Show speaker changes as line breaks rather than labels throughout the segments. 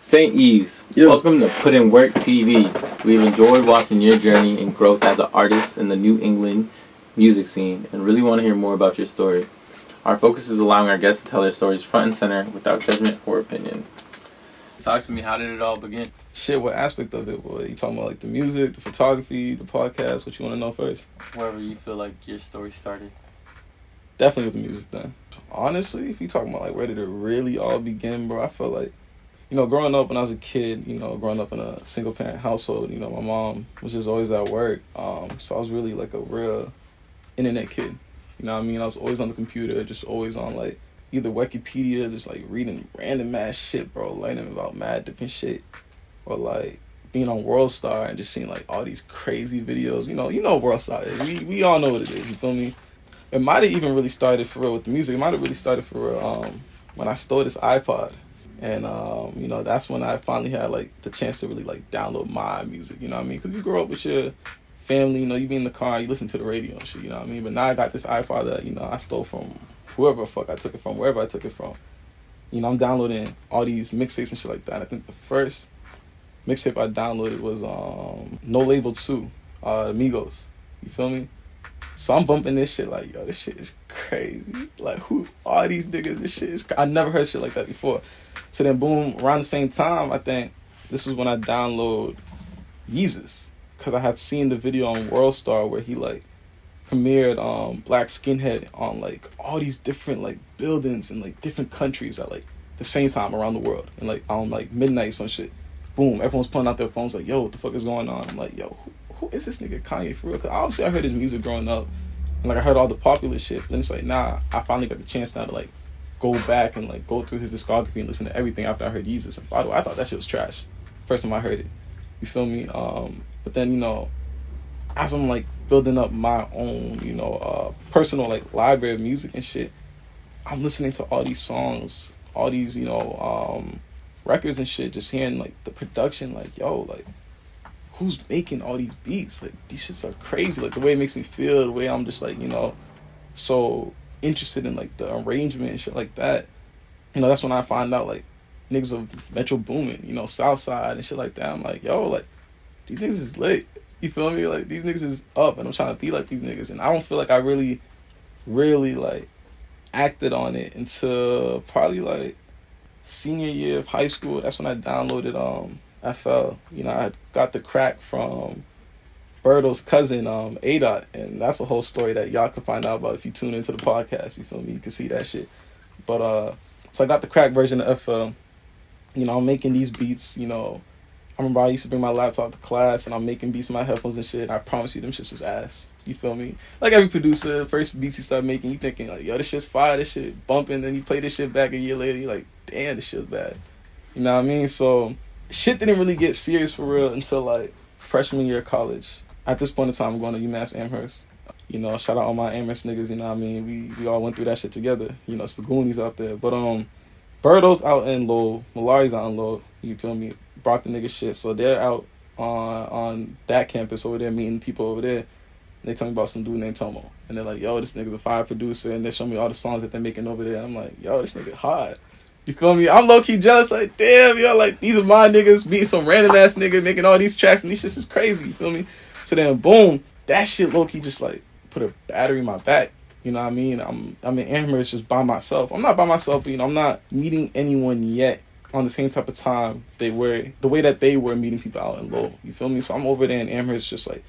St. Yves,
Yeah.
welcome to Put in Work TV. We've enjoyed watching your journey and growth as an artist in the New England music scene and really want to hear more about your story. Our focus is allowing our guests to tell their stories front and center without judgment or opinion. Talk to me, how did it all begin?
Shit, what aspect of it? Boy, you talking about like the music, the photography, the podcast? What you want to know first?
Wherever you feel like your story started.
Definitely with the music then. Honestly, if you talking about like where did it really all begin, bro, I feel like, growing up when I was a kid, growing up in a single parent household, my mom was just always at work. So I was really like a real internet kid. You know what I mean? I was always on the computer, just always on like either Wikipedia, just like reading random ass shit, bro, learning about mad different shit. Or like being on World Star and just seeing like all these crazy videos. You know World Star is. We all know what it is, you feel me? It might have even really started for real with the music. It might have really started for real when I stole this iPod. And, that's when I finally had, like, the chance to really, like, download my music, you know what I mean? Because you grow up with your family, you be in the car, you listen to the radio and shit, you know what I mean? But now I got this iPod that, I stole from whoever the fuck I took it from, wherever I took it from. I'm downloading all these mixtapes and shit like that. I think the first mixtape I downloaded was No Label 2, Migos. You feel me? So I'm bumping this shit like, yo, this shit is crazy. Like, who are these niggas? This shit is... I never heard shit like that before. So then, boom, around the same time, I think this was when I downloaded Yves. Because I had seen the video on World Star where he, like, premiered Black Skinhead on, like, all these different, like, buildings in, like, different countries at, like, the same time around the world. And, like, on, like, midnight, some shit. Boom, everyone's pulling out their phones like, yo, what the fuck is going on? I'm like, yo, who is this nigga Kanye for real? Because obviously I heard his music growing up. And, like, I heard all the popular shit. But then it's like, nah, I finally got the chance now to, like, go back and, like, go through his discography and listen to everything after I heard Yves. And by the way, I thought that shit was trash. First time I heard it. You feel me? But then, as I'm, like, building up my own, personal, like, library of music and shit, I'm listening to all these songs, all these, records and shit, just hearing, like, the production, like, yo, like, who's making all these beats? Like, these shits are crazy. Like, the way it makes me feel, the way I'm just, like, so interested in, like, the arrangement and shit like that. That's when I find out, like, niggas of Metro Boomin, Southside and shit like that. I'm like, yo, like, these niggas is lit. You feel me? Like, these niggas is up, and I'm trying to be like these niggas. And I don't feel like I really, like, acted on it until probably, like, senior year of high school. That's when I downloaded FL. I got the crack from Birdo's cousin, A-Dot, and that's a whole story that y'all can find out about if you tune into the podcast. You feel me? You can see that shit. But so I got the crack version of FL. I'm making these beats. I remember I used to bring my laptop to class and I'm making beats in my headphones and shit. And I promise you, them shits is ass. You feel me? Like every producer, first beats you start making, you thinking like, yo, this shit's fire, this shit bumping. Then you play this shit back a year later, you're like, damn, this shit's bad. You know what I mean? So shit didn't really get serious for real until like freshman year of college. At this point in time, I'm going to UMass Amherst. Shout out all my Amherst niggas, you know what I mean? We all went through that shit together. It's the Goonies out there. But Birdo's out in Lowell, Malari's out in Lowell, you feel me? Brought the nigga shit. So they're out on that campus over there meeting people over there. And they tell me about some dude named Tomo. And they're like, yo, this nigga's a fire producer. And they show me all the songs that they're making over there. And I'm like, yo, this nigga hot. You feel me? I'm low-key jealous. Like, damn, yo, like, these are my niggas being some random-ass nigga making all these tracks. And these shits is crazy. You feel me? So then, boom, that shit low-key just, like, put a battery in my back. You know what I mean? I'm in Amherst just by myself. I'm not by myself, but, I'm not meeting anyone yet on the same type of time the way that they were meeting people out in Lowell. You feel me? So I'm over there in Amherst just, like,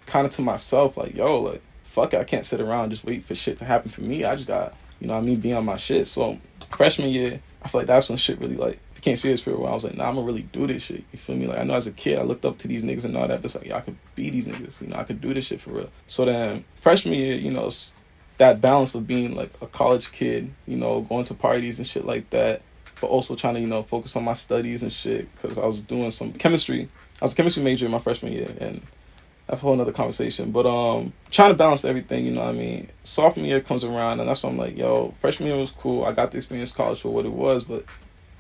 kind of to myself, like, yo, like, fuck it, I can't sit around and just wait for shit to happen for me. I just got, be on my shit. So freshman year, I feel like that's when shit really, like, became serious for a while. I was like, nah, I'm gonna really do this shit. You feel me? Like, I know as a kid, I looked up to these niggas and all that, but it's like, yeah, I could be these niggas. I could do this shit for real. So then freshman year, that balance of being, like, a college kid, going to parties and shit like that, but also trying to, focus on my studies and shit, because I was doing some chemistry. I was a chemistry major in my freshman year, and that's a whole nother conversation. But trying to balance everything, you know what I mean? Sophomore year comes around, and that's when I'm like, yo, freshman year was cool. I got the experience college for what it was, but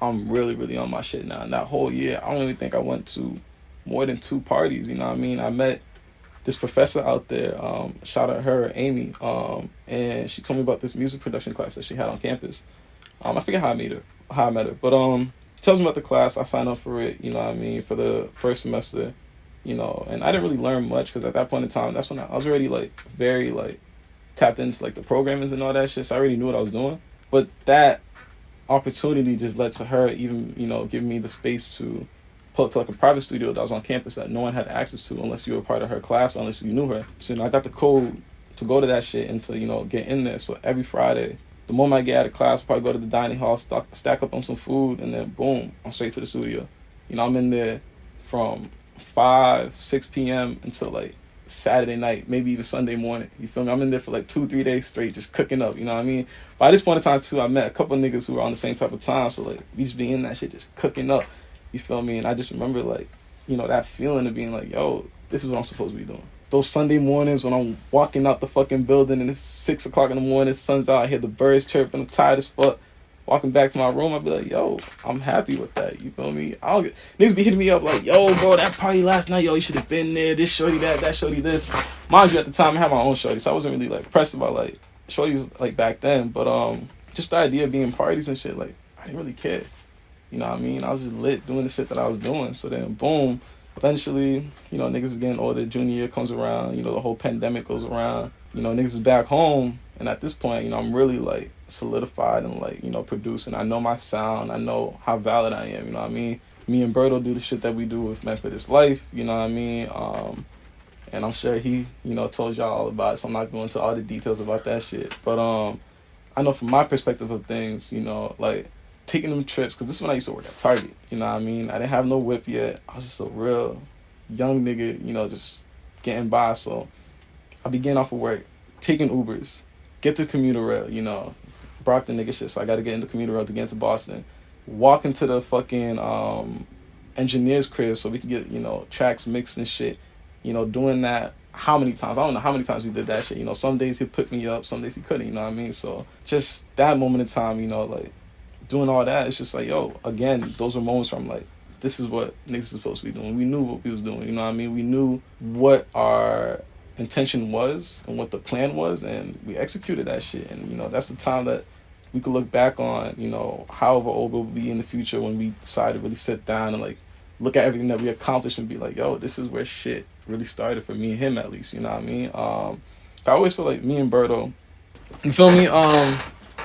I'm really, really on my shit now. And that whole year, I don't really think I went to more than 2 parties, you know what I mean? I met this professor out there, shout out her, Amy, and she told me about this music production class that she had on campus. I forget how I met her, but tells me about the class. I sign up for it, you know what I mean, for the first semester, you know, and I didn't really learn much because at that point in time, that's when I was already like very like tapped into like the programmings and all that shit. So I already knew what I was doing. But that opportunity just led to her even, you know, giving me the space to pull up to like a private studio that was on campus that no one had access to unless you were part of her class or unless you knew her. So, you know, I got the code to go to that shit and to, you know, get in there. So every Friday, the moment I get out of class, I'll probably go to the dining hall, stack up on some food, and then boom, I'm straight to the studio. You know, I'm in there from 6 p.m. until like Saturday night, maybe even Sunday morning. You feel me? I'm in there for like 2-3 days straight, just cooking up. You know what I mean? By this point in time too, I met a couple of niggas who were on the same type of time. So like, we just be in that shit, just cooking up. You feel me? And I just remember like, you know, that feeling of being like, yo, this is what I'm supposed to be doing. Those Sunday mornings when I'm walking out the fucking building and it's 6 o'clock in the morning, sun's out, I hear the birds chirping, I'm tired as fuck. Walking back to my room, I'd be like, yo, I'm happy with that. You feel me? Niggas be hitting me up like, yo, bro, that party last night, yo, you should have been there. This shorty that shorty this. Mind you, at the time, I had my own shorty, so I wasn't really like pressed about like shorties like back then. But just the idea of being parties and shit, like, I didn't really care. You know what I mean? I was just lit doing the shit that I was doing. So then, boom, eventually, you know, niggas is getting older. Junior year comes around. You know, the whole pandemic goes around. You know, niggas is back home. And at this point, you know, I'm really, like, solidified and, like, you know, producing. I know my sound. I know how valid I am, you know what I mean? Me and Berto do the shit that we do with Meant for This Life, you know what I mean? And I'm sure he, you know, told y'all all about it, so I'm not going into all the details about that shit. But I know from my perspective of things, you know, like, taking them trips, because this is when I used to work at Target, you know what I mean? I didn't have no whip yet. I was just a real young nigga, you know, just getting by. So I began off of work, taking Ubers, get to commuter rail, you know, Brockton nigga shit, so I got to get into commuter rail to get into Boston. Walk into the fucking engineer's crib so we can get, you know, tracks mixed and shit. You know, doing that how many times? I don't know how many times we did that shit. You know, some days he'd put me up, some days he couldn't, you know what I mean? So just that moment in time, you know, like, doing all that, it's just like, yo, again, those were moments where I'm like, this is what niggas is supposed to be doing. We knew what we was doing, you know what I mean? We knew what our intention was and what the plan was, and we executed that shit. And, you know, that's the time that we could look back on, you know, however old we'll be in the future when we decide to really sit down and, like, look at everything that we accomplished and be like, yo, this is where shit really started for me and him, at least, you know what I mean? I always feel like me and Berto, you feel me?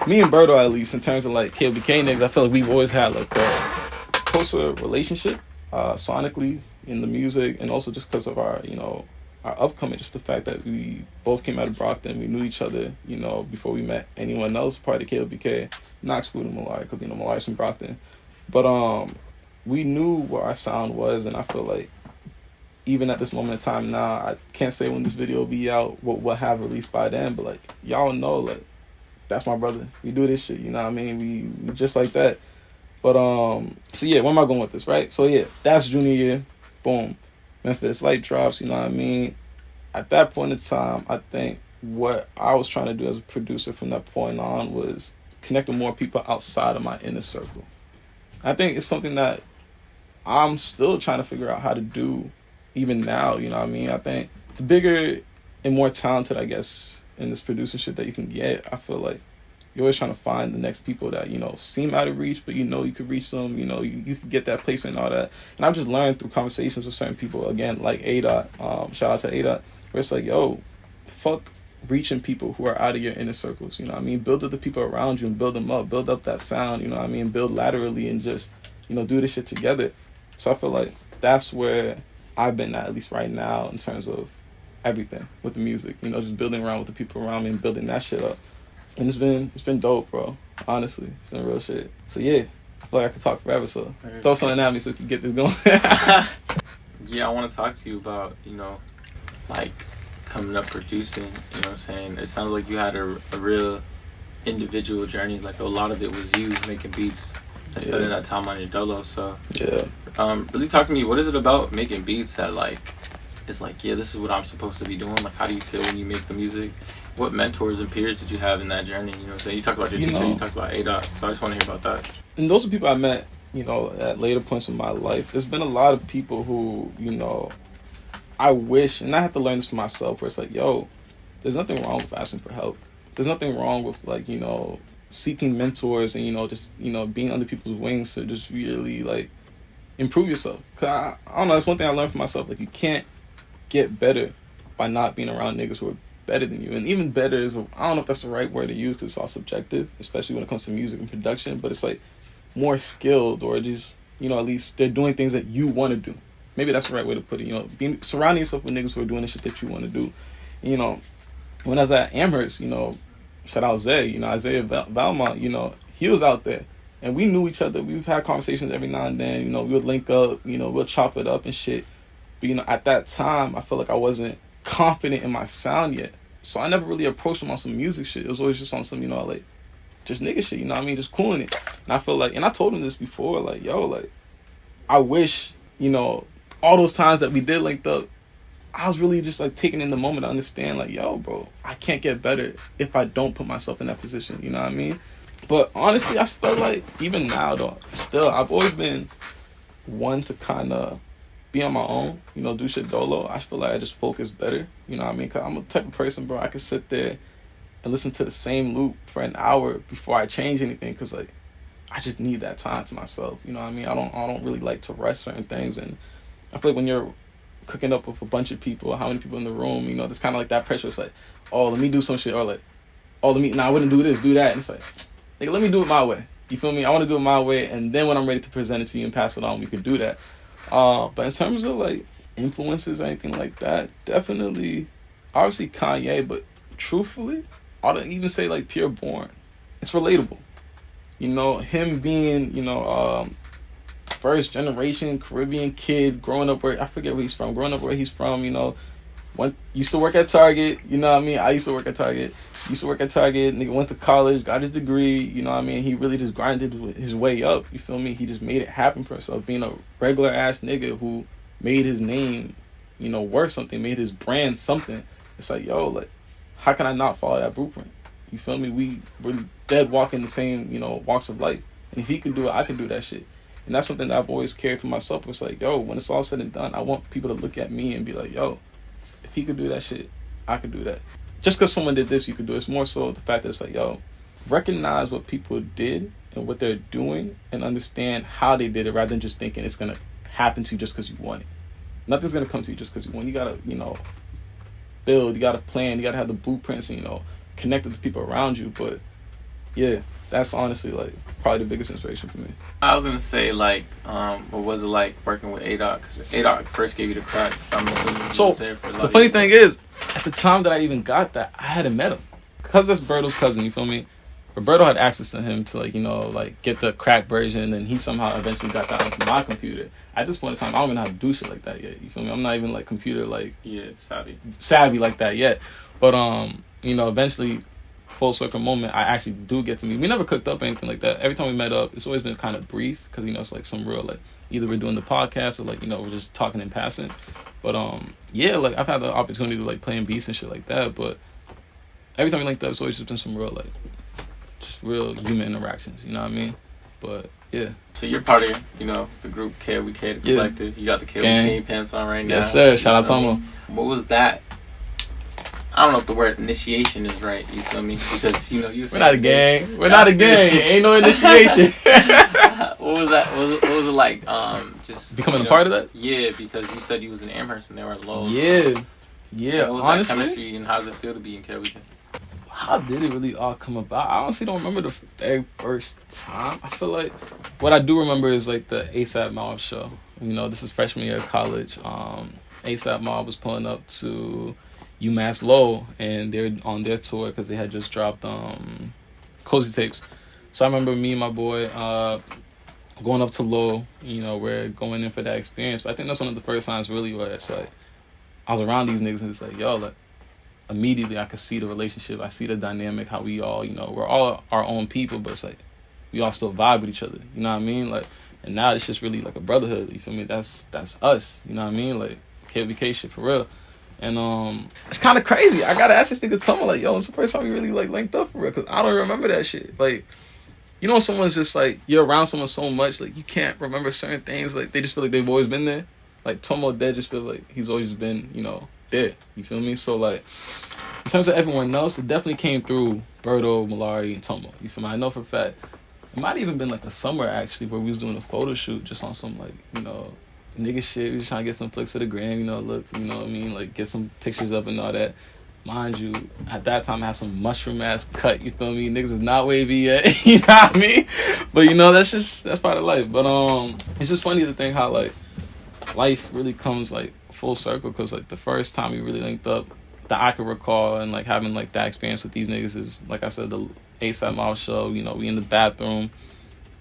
Me and Berto, at least, in terms of, like, KLBK niggas, I feel like we've always had, like, a closer relationship, sonically, in the music, and also just because of our, you know, our upcoming, just the fact that we both came out of Brockton, we knew each other, you know, before we met anyone else part of KLBK, not excluding Malari, because, you know, Malari's from Brockton. But, we knew what our sound was, and I feel like, even at this moment in time now, I can't say when this video will be out, what we'll have released by then, but, like, y'all know, like, that's my brother. We do this shit, you know what I mean? We just like that. But, so yeah, where am I going with this, right? So yeah, that's junior year. Boom. Memphis Light drops, you know what I mean? At that point in time, I think what I was trying to do as a producer from that point on was connect with more people outside of my inner circle. I think it's something that I'm still trying to figure out how to do even now, you know what I mean? I think the bigger and more talented, I guess, in this producing shit that you can get, I feel like you're always trying to find the next people that, you know, seem out of reach, but you know you could reach them, you know, you could get that placement and all that. And I've just learned through conversations with certain people, again, like A-Dot, shout out to A-Dot, where it's like, yo, fuck reaching people who are out of your inner circles, you know what I mean? Build up the people around you and build them up, build up that sound, you know what I mean? Build laterally and just, you know, do this shit together. So I feel like that's where I've been at least right now, in terms of everything with the music, you know, just building around with the people around me and building that shit up. And it's been dope, bro. Honestly, it's been real shit. So yeah, I feel like I could talk forever. So throw something at me so we can get this going.
Yeah, I want to talk to you about, you know, like, coming up producing. You know what I'm saying? It sounds like you had a real individual journey. Like, a lot of it was you making beats and spending that time on your dolo. So
yeah,
really talk to me. What is it about making beats that, like, it's like, yeah, this is what I'm supposed to be doing? Like, how do you feel when you make the music? What mentors and peers did you have in that journey? You know what I'm saying? You talked about your teacher, you talked about A-Dot, so I just want to hear about that.
And those are people I met, you know, at later points in my life. There's been a lot of people who, you know, I wish, and I have to learn this for myself, where it's like, yo, there's nothing wrong with asking for help. There's nothing wrong with, like, you know, seeking mentors and, you know, just, you know, being under people's wings to just really, like, improve yourself. Cause I don't know, that's one thing I learned for myself. Like, you can't get better by not being around niggas who are better than you. And even better is, I don't know if that's the right word to use because it's all subjective, especially when it comes to music and production, but it's like more skilled, or just, you know, at least they're doing things that you want to do. Maybe that's the right way to put it. You know, surrounding yourself with niggas who are doing the shit that you want to do. You know, when I was at Amherst, you know, shout out Zay, you know, Isaiah Valmont, you know, he was out there. And we knew each other. We've had conversations every now and then. You know, we would link up, you know, we'll chop it up and shit. But, you know, at that time, I felt like I wasn't confident in my sound yet. So I never really approached him on some music shit. It was always just on some, you know, like, just nigga shit, you know what I mean? Just cooling it. And I feel like, and I told him this before, like, yo, like, I wish, you know, all those times that we did linked up, I was really just, like, taking in the moment to understand, like, yo, bro, I can't get better if I don't put myself in that position, you know what I mean? But honestly, I felt like, even now, though, still, I've always been one to kind of be on my own, you know, do shit dolo. I feel like I just focus better, you know what I mean? Because I'm a type of person, bro, I can sit there and listen to the same loop for an hour before I change anything, because, like, I just need that time to myself, you know what I mean? I don't really like to rush certain things, and I feel like when you're cooking up with a bunch of people, how many people in the room, you know, there's kind of like that pressure. It's like, oh, let me do some shit, or like, oh, I wouldn't do this, do that, and it's like, nigga, let me do it my way. You feel me? I want to do it my way, and then when I'm ready to present it to you and pass it on, we could do that. But in terms of, like, influences or anything like that, definitely, obviously Kanye, but truthfully, I don't even say, like, Pure Born. It's relatable. You know, him being, you know, first generation Caribbean kid, growing up where, I forget where he's from, you know, used to work at Target, you know what I mean? I used to work at Target. Nigga went to college, got his degree, you know what I mean? He really just grinded his way up, you feel me? He just made it happen for himself, being a regular ass nigga who made his name, you know, worth something, made his brand something. It's like, yo, like, how can I not follow that blueprint? You feel me? We really dead walking the same, you know, walks of life. And if he can do it, I can do that shit. And that's something that I've always carried for myself. It's like, yo, when it's all said and done, I want people to look at me and be like, yo, if he could do that shit, I could do that. Just because someone did this, you could do it. It's more so the fact that it's like, yo, recognize what people did and what they're doing and understand how they did it, rather than just thinking it's going to happen to you just because you want it. Nothing's going to come to you just because you want. You got to, you know, build, you got to plan, you got to have the blueprints and, you know, connect with the people around you. But yeah, that's honestly, like, probably the biggest inspiration for me.
I was gonna say, like, what was it like working with A-Dot? Because A-Dot first gave you the crack, so I'm assuming you was there for, like,
the funny thing is, at the time that I even got that, I hadn't met him, because that's Berto's cousin, you feel me? Roberto had access to him to, like, you know, like, get the crack version, and then he somehow eventually got that onto my computer. At this point in time, I don't even know how to do shit like that yet, you feel me? I'm not even, like, computer, like, savvy like that yet. But you know, eventually, full circle moment, I actually do get to meet. We never cooked up or anything like that. Every time we met up, it's always been kind of brief, because, you know, it's like some real, like, either we're doing the podcast or, like, you know, we're just talking in passing. But yeah, like, I've had the opportunity to, like, play in beats and shit like that. But every time we linked up, it's always just been some real, like, just real human interactions. You know what I mean? But yeah.
So you're part of, you know, the group KOBK, the collective. You got the KOBK pants on right now.
Yes, sir. Shout out to Tomo.
What was that? I don't know if the word initiation is right, you feel me? Because, you know, you said...
We're not a gang. We're not a gang. Ain't no initiation.
What was that? What was it like? Just
becoming a part of that?
Yeah, because you said you was in Amherst and they were at Lowe's.
Yeah. Yeah,
what was
honestly,
that chemistry, and how does it feel to be in KOBK?
How did it really all come about? I honestly don't remember the very first time. I feel like what I do remember is, like, the ASAP Mob show. You know, this is freshman year of college. ASAP Mob was pulling up to UMass Lowell, and they're on their tour because they had just dropped Cozy Tapes. So I remember me and my boy going up to Lowell. You know, we're going in for that experience. But I think that's one of the first times really where it's like I was around these niggas and it's like, yo, like, immediately I could see the relationship. I see the dynamic, how we all, you know, we're all our own people, but it's like we all still vibe with each other. You know what I mean? Like, and now it's just really like a brotherhood. You feel me? That's us. You know what I mean? Like, KVK shit for real. And it's kind of crazy. I gotta ask this nigga Tomo, like, yo, it's the first time we really, like, linked up for real, because I don't remember that shit. Like, you know, someone's just like, you're around someone so much, like, you can't remember certain things. Like, they just feel like they've always been there. Like, Tomo Dead just feels like he's always been, you know, there. You feel me? So, like, in terms of everyone else, it definitely came through Birdo, Malari, and Tomo. You feel me? I know for a fact. It might have even been like the summer actually where we was doing a photo shoot just on some like, nigga shit. We was trying to get some flicks for the gram, look, you know what I mean? Like get some pictures up and all that. Mind you, at that time I had some mushroom ass cut, you feel me? Niggas was not wavy yet, you know what I mean? But that's part of life. But it's just funny to think how like life really comes like full circle, because like the first time we really linked up that I could recall and like having like that experience with these niggas is, like I said, the ASAP Mob show. We in the bathroom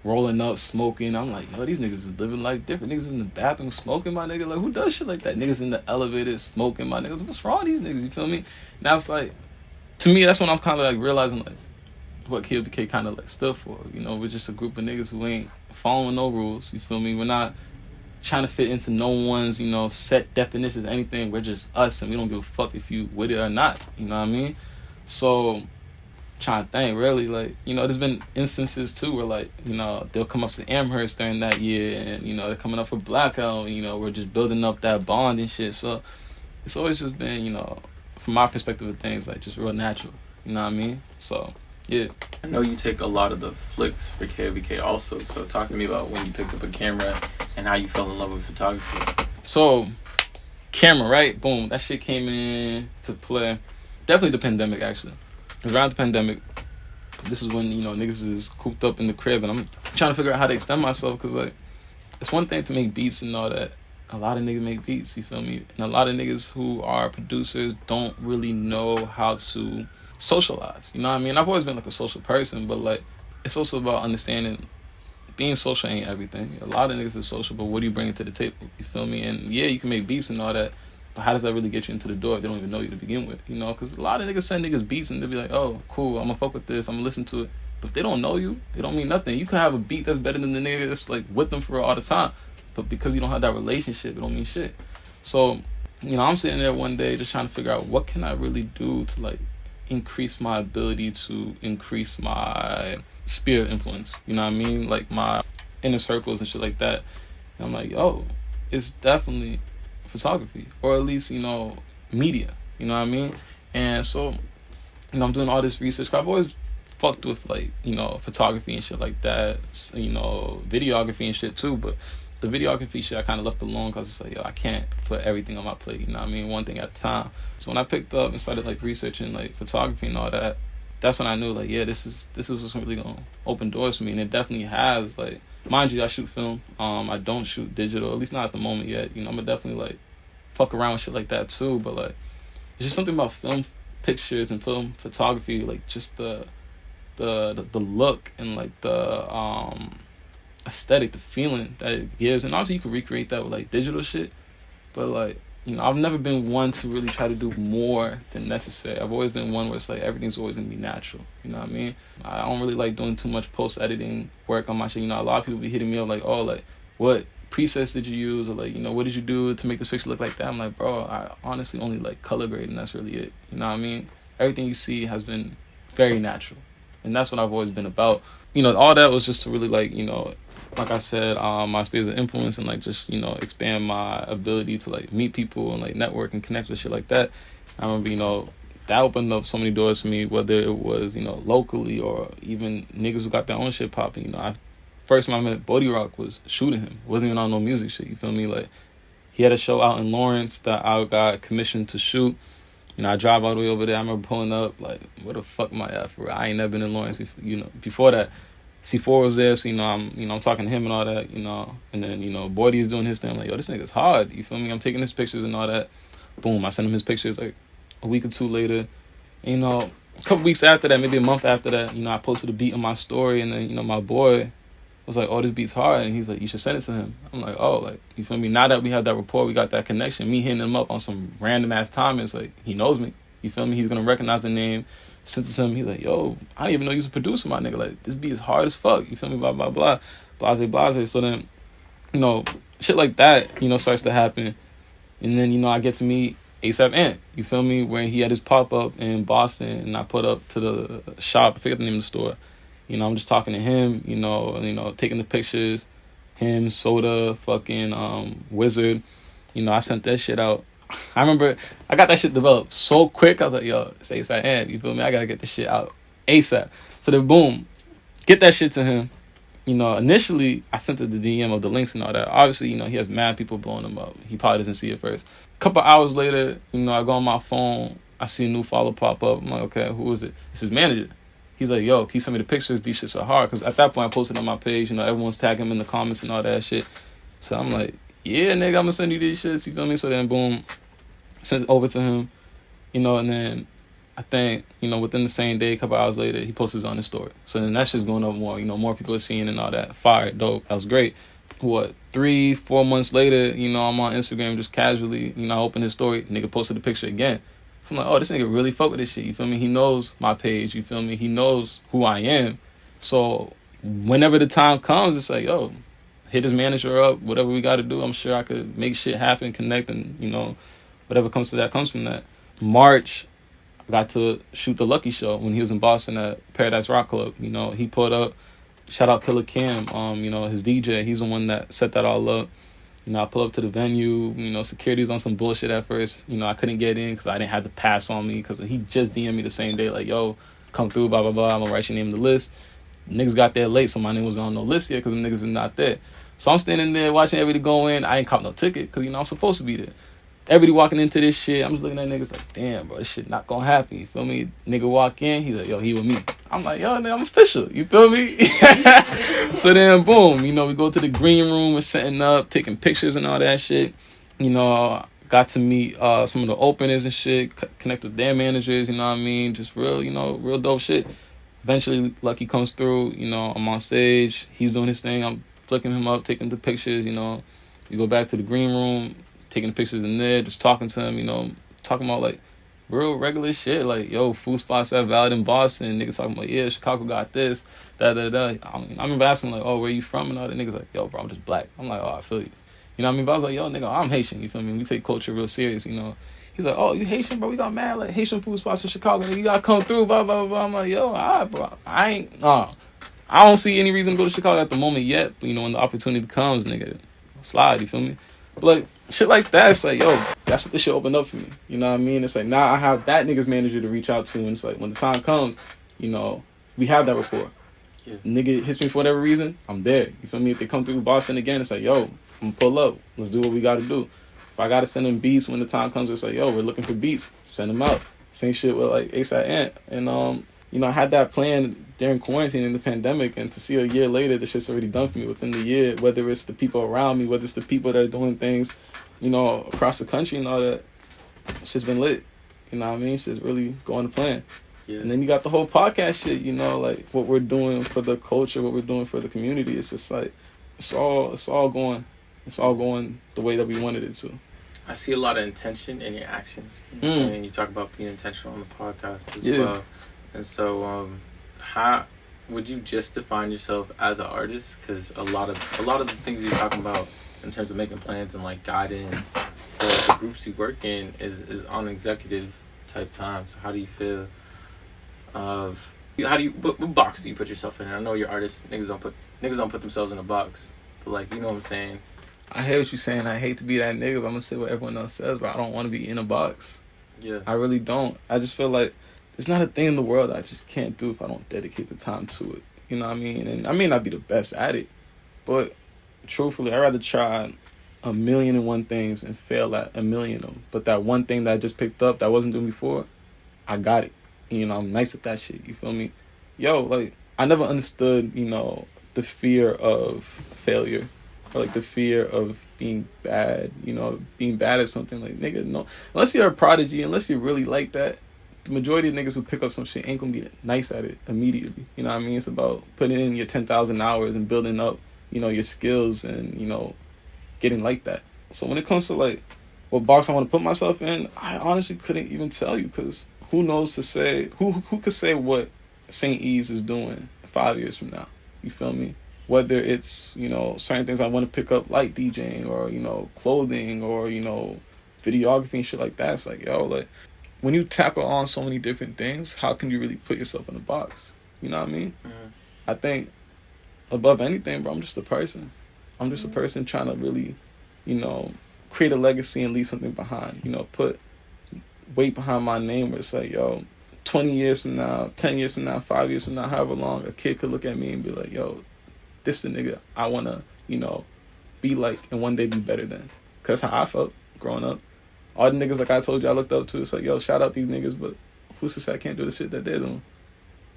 rolling up, smoking. I'm like, yo, these niggas is living life different. Niggas in the bathroom smoking, my nigga. Like, who does shit like that? Niggas in the elevator smoking, my niggas. What's wrong with these niggas? You feel me? Now it's like, to me, that's when I was kind of like realizing like what KLBK kind of like stood for. We're just a group of niggas who ain't following no rules. You feel me? We're not trying to fit into no one's, set definitions, anything. We're just us, and we don't give a fuck if you with it or not. You know what I mean? So, trying to think, really, like, there's been instances, too, where, like, they'll come up to Amherst during that year, and, they're coming up for Blackout, we're just building up that bond and shit. So, it's always just been, from my perspective of things, like, just real natural. You know what I mean? So, yeah.
I know you take a lot of the flicks for KVK also, so talk to me about when you picked up a camera and how you fell in love with photography.
So, camera, right? Boom. That shit came in to play. Definitely the pandemic, actually. It was around the pandemic. This is when, niggas is cooped up in the crib, and I'm trying to figure out how to extend myself, because, like, it's one thing to make beats and all that. A lot of niggas make beats, you feel me? And a lot of niggas who are producers don't really know how to socialize. You know what I mean? I've always been, like, a social person, but, like, it's also about understanding being social ain't everything. A lot of niggas are social, but what do you bring to the table? You feel me? And, yeah, you can make beats and all that, but how does that really get you into the door if they don't even know you to begin with? Because a lot of niggas send niggas beats and they'll be like, oh, cool, I'm gonna fuck with this, I'm gonna listen to it. But if they don't know you, it don't mean nothing. You can have a beat that's better than the nigga that's like with them for all the time, but because you don't have that relationship, it don't mean shit. So, I'm sitting there one day just trying to figure out what can I really do to like increase my ability to increase my sphere of influence. You know what I mean? Like my inner circles and shit like that. And I'm like, yo, it's definitely photography, or at least media, you know what I mean? And so I'm doing all this research. I've always fucked with like photography and shit like that, videography and shit too, but the videography shit I kind of left alone because it's like, yo, I can't put everything on my plate, you know what I mean? One thing at a time. So when I picked up and started like researching like photography and all that, that's when I knew like, yeah, this is what's really gonna open doors for me. And it definitely has. Like, mind you, I shoot film. I don't shoot digital, at least not at the moment yet. I'm gonna definitely like fuck around with shit like that too. But like, it's just something about film pictures and film photography, like just the look and like the aesthetic, the feeling that it gives. And obviously you can recreate that with like digital shit. But like, I've never been one to really try to do more than necessary. I've always been one where it's like everything's always gonna be natural. You know what I mean? I don't really like doing too much post-editing work on my shit. A lot of people be hitting me up like, oh, like, what presets did you use? Or like, what did you do to make this picture look like that? I'm like, bro, I honestly only like color grade, and that's really it. You know what I mean? Everything you see has been very natural. And that's what I've always been about. All that was just to really like, like I said, my space of influence and like just, expand my ability to like meet people and like network and connect with shit like that. I remember, that opened up so many doors for me, whether it was, locally or even niggas who got their own shit popping. First time I met Bodie Rock was shooting him. Wasn't even on no music shit, you feel me? Like, he had a show out in Lawrence that I got commissioned to shoot. I drive all the way over there. I remember pulling up, like, where the fuck am I at for real? I ain't never been in Lawrence before, before that. C4 was there, so, I'm talking to him and all that, and then, Bodie is doing his thing. I'm like, yo, this nigga's hard, you feel me? I'm taking his pictures and all that. Boom, I sent him his pictures, like, a week or two later. And, a couple weeks after that, maybe a month after that, I posted a beat on my story, and then, my boy was like, oh, this beat's hard, and he's like, you should send it to him. I'm like, oh, like, you feel me? Now that we have that rapport, we got that connection, me hitting him up on some random ass time, it's like, he knows me, you feel me? He's gonna recognize the name. Sent it to him, he's like, yo, I didn't even know you was a producer, my nigga. Like, this beat is hard as fuck, you feel me? Blah, blah, blah, blase. So then, shit like that, starts to happen. And then, I get to meet ASAP Ant, you feel me? When he had his pop-up in Boston, and I put up to the shop, I forget the name of the store. I'm just talking to him, taking the pictures, him, Soda, fucking Wizard. I sent that shit out. I remember I got that shit developed so quick. I was like, yo, say Ant, you feel me? I gotta get this shit out ASAP. So then boom, get that shit to him. You know, initially I sent it the DM of the links and all that. Obviously, you know, he has mad people blowing him up. He probably doesn't see it first. A couple hours later, you know, I go on my phone, I see a new follow pop up. I'm like, okay, who is it? It's his manager. He's like, yo, can you send me the pictures? These shits are hard. Because at that point, I posted on my page, you know, everyone's tagging him in the comments and all that shit. So I'm like, yeah, nigga, I'm going to send you these shits. You feel me? So then, boom, send it over to him, you know, and then I think, you know, within the same day, a couple hours later, he posts on his story. So then that shit's going up more, you know, more people are seeing and all that. Fire, dope, that was great. 3-4 months later, you know, I'm on Instagram just casually, you know, I open his story, nigga posted the picture again. So I'm like, oh, this nigga really fuck with this shit, you feel me? He knows my page, you feel me? He knows who I am. So whenever the time comes, it's like, yo, hit his manager up, whatever we got to do. I'm sure I could make shit happen, connect, and, you know, whatever comes to that comes from that. March, I got to shoot the Lucky Show when he was in Boston at Paradise Rock Club. You know, he put up, shout out Killer Cam, you know, his DJ. He's the one that set that all up. You know, I pull up to the venue, you know, security's on some bullshit at first. You know, I couldn't get in because I didn't have the pass on me because he just DM'd me the same day, like, yo, come through, blah, blah, blah. I'm going to write your name on the list. Niggas got there late, so my name wasn't on no list yet because the niggas is not there. So I'm standing there watching everybody go in. I ain't caught no ticket because, you know, I'm supposed to be there. Everybody walking into this shit, I'm just looking at niggas like, damn, bro, this shit not gonna happen, you feel me? Nigga walk in, he's like, yo, he with me. I'm like, yo, nigga, I'm official, you feel me? So then, boom, you know, we go to the green room, we're setting up, taking pictures and all that shit. You know, got to meet some of the openers and shit, connect with their managers, you know what I mean? Just real, you know, real dope shit. Eventually, Lucky comes through, you know, I'm on stage, he's doing his thing, I'm flicking him up, taking the pictures, you know. We go back to the green room, taking pictures in there, just talking to him, you know, talking about, like, real regular shit, like, yo, food spots that valid in Boston. Niggas talking about, yeah, Chicago got this, da-da-da. I remember asking, like, oh, where you from? And all that niggas like, yo, bro, I'm just black. I'm like, oh, I feel you. You know what I mean? But I was like, yo, nigga, I'm Haitian, you feel me? We take culture real serious, you know. He's like, oh, you Haitian, bro? We got mad, like, Haitian food spots in Chicago, nigga. You gotta come through, blah, blah, blah. I'm like, yo, all right, bro. I don't see any reason to go to Chicago at the moment yet, but, you know, when the opportunity comes, nigga, slide, you feel me? But, like, shit like that, it's like, yo, that's what this shit opened up for me. You know what I mean? It's like, now I have that nigga's manager to reach out to, and it's like, when the time comes, you know, we have that rapport. Yeah. Nigga hits me for whatever reason, I'm there. You feel me? If they come through Boston again, it's like, yo, I'm gonna pull up. Let's do what we gotta do. If I gotta send them beats when the time comes, it's like, yo, we're looking for beats. Send them out. Same shit with, like, ASAP Ant. And, you know, I had that plan during quarantine in the pandemic, and to see a year later, the shit's already done for me within the year, whether it's the people around me, whether it's the people that are doing things, you know, across the country and all that, shit's been lit. You know what I mean? Shit's really going to plan. Yeah. And then you got the whole podcast shit, you know, like what we're doing for the culture, what we're doing for the community. It's just like, it's all going the way that we wanted it to.
I see a lot of intention in your actions. You know what I'm saying? You talk about being intentional on the podcast as well. And so, how would you just define yourself as an artist? Because a lot of the things you're talking about in terms of making plans and like guiding the groups you work in is on executive type time. So how do you feel? What box do you put yourself in? I know you're artists. Niggas don't put themselves in a box. But like, you know what I'm saying?
I hear what you're saying. I hate to be that nigga, but I'm gonna say what everyone else says. But I don't want to be in a box. Yeah, I really don't. I just feel like there's not a thing in the world I just can't do if I don't dedicate the time to it. You know what I mean? And I may not be the best at it, but truthfully, I'd rather try 1,000,001 things and fail at 1,000,000 of them. But that one thing that I just picked up that I wasn't doing before, I got it. You know, I'm nice at that shit. You feel me? Yo, like, I never understood, you know, the fear of failure. Or, like, the fear of being bad. You know, being bad at something. Like, nigga, no. Unless you're a prodigy, unless you really like that, the majority of niggas who pick up some shit ain't gonna be nice at it immediately. You know what I mean? It's about putting in your 10,000 hours and building up, you know, your skills and, you know, getting like that. So when it comes to, like, what box I want to put myself in, I honestly couldn't even tell you, because who knows to say, who could say what St. Yves is doing 5 years from now? You feel me? Whether it's, you know, certain things I want to pick up, like DJing or, you know, clothing or, you know, videography and shit like that. It's like, yo, like, when you tackle on so many different things, how can you really put yourself in a box? You know what I mean? Mm-hmm. I think above anything, bro, I'm just a person. I'm just a person trying to really, you know, create a legacy and leave something behind. You know, put weight behind my name where it's like, yo, 20 years from now, 10 years from now, 5 years from now, however long, a kid could look at me and be like, yo, this is the nigga I want to, be like and one day be better than. Because how I felt growing up. All the niggas, like I told you, I looked up to. It's like, yo, shout out these niggas, but who's to say I can't do the shit that they're doing?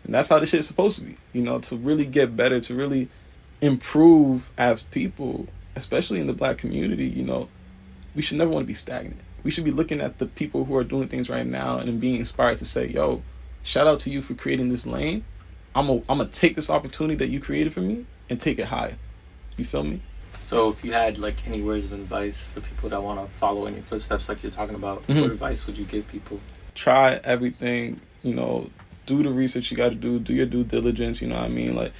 And that's how the shit's supposed to be, to really get better, to really improve as people, especially in the black community. We should never want to be stagnant. We should be looking at the people who are doing things right now and being inspired to say, yo, shout out to you for creating this lane. I'm gonna take this opportunity that you created for me and take it higher. You feel me?
So if you had like any words of advice for people that want to follow in your footsteps like you're talking about, what advice would you give people?
Try everything, do the research you got to do your due diligence, you know what I mean? Like,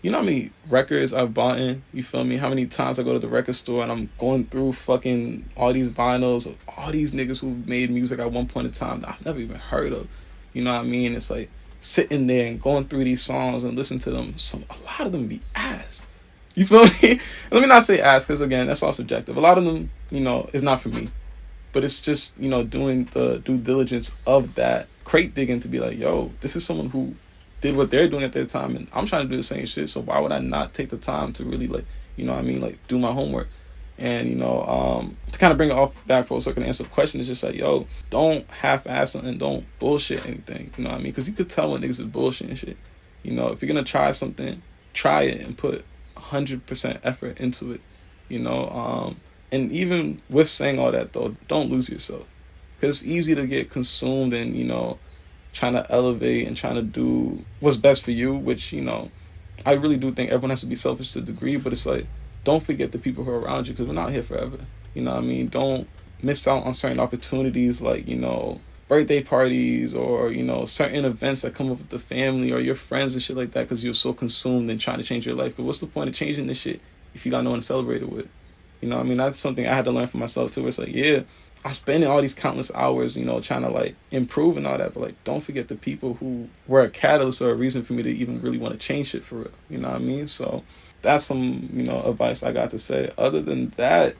you know how many records I've bought in? You feel me? How many times I go to the record store and I'm going through fucking all these vinyls of all these niggas who made music at one point in time that I've never even heard of. You know what I mean? It's like sitting there and going through these songs and listening to them. A lot of them be ass. You feel me? Let me not say ass because, again, that's all subjective. A lot of them, is not for me. But it's just, doing the due diligence of that crate digging to be like, yo, this is someone who did what they're doing at their time and I'm trying to do the same shit. So why would I not take the time to really, do my homework? And, to kind of bring it off back for a second to answer the question, it's just like, yo, don't half-ass something, don't bullshit anything. You know what I mean? Because you could tell when niggas is bullshit and shit. If you're going to try something, try it and put 100% effort into it, and even with saying all that though, don't lose yourself, because it's easy to get consumed in trying to elevate and trying to do what's best for you, which I really do think everyone has to be selfish to a degree, but it's like, don't forget the people who are around you, because we're not here forever. You know what I mean? Don't miss out on certain opportunities like birthday parties or certain events that come up with the family or your friends and shit like that, because you're so consumed in trying to change your life. But what's the point of changing this shit if you got no one to celebrate it with? That's something I had to learn for myself too. It's like, yeah, I'm spending all these countless hours trying to improve and all that, but don't forget the people who were a catalyst or a reason for me to even really want to change shit for real. You know what I mean? So that's some advice I got to say. Other than that,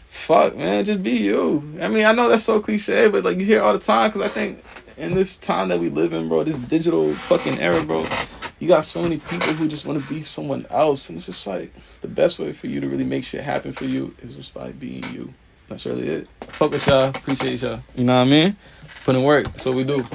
fuck, man, just be you. I know that's so cliche, but you hear it all the time, because I think in this time that we live in, bro, this digital fucking era, bro, you got so many people who just want to be someone else, and it's just the best way for you to really make shit happen for you is just by being you. That's really it. Fuck with y'all. Appreciate y'all. You know what I mean? Put in work. That's what we do.